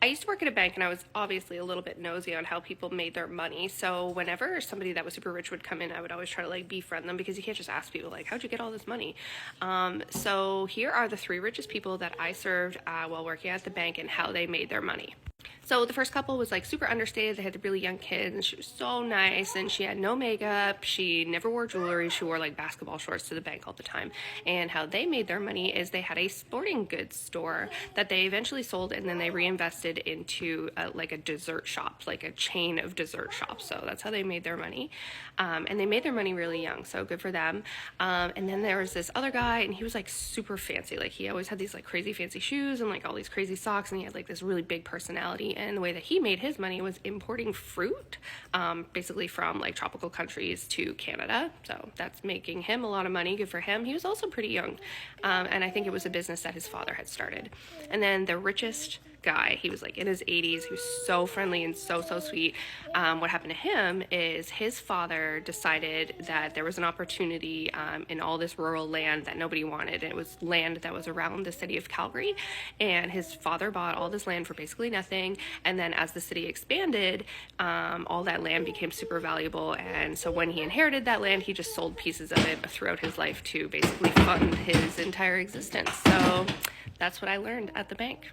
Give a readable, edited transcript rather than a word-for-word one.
I used to work at a bank and I was obviously a little bit nosy on how people made their money. So whenever somebody that was super rich would come in, I would always try to like befriend them because you can't just ask people like, how'd you get all this money? So here are the three richest people that I served while working at the bank and how they made their money. So the first couple was like super understated. They had the really young kids and she was so nice and she had no makeup. She never wore jewelry. She wore like basketball shorts to the bank all the time. And how they made their money is they had a sporting goods store that they eventually sold and then they reinvested into like a dessert shop, like a chain of dessert shops. So that's how they made their money. And they made their money really young. So good for them. And then there was this other guy and he was like super fancy. Like he always had these like crazy fancy shoes and like all these crazy socks and he had like this really big personality. And the way that he made his money was importing fruit, basically from like tropical countries to Canada. So that's making him a lot of money. Good for him. He was also pretty young. And I think it was a business that his father had started. And then the richest guy, he was like in his 80s. He was so friendly and so sweet. What happened to him is his father decided that there was an opportunity in all this rural land that nobody wanted. It was land that was around the city of Calgary, and his father bought all this land for basically nothing. And then as the city expanded, all that land became super valuable. And so when he inherited that land, he just sold pieces of it throughout his life to basically fund his entire existence. So that's what I learned at the bank.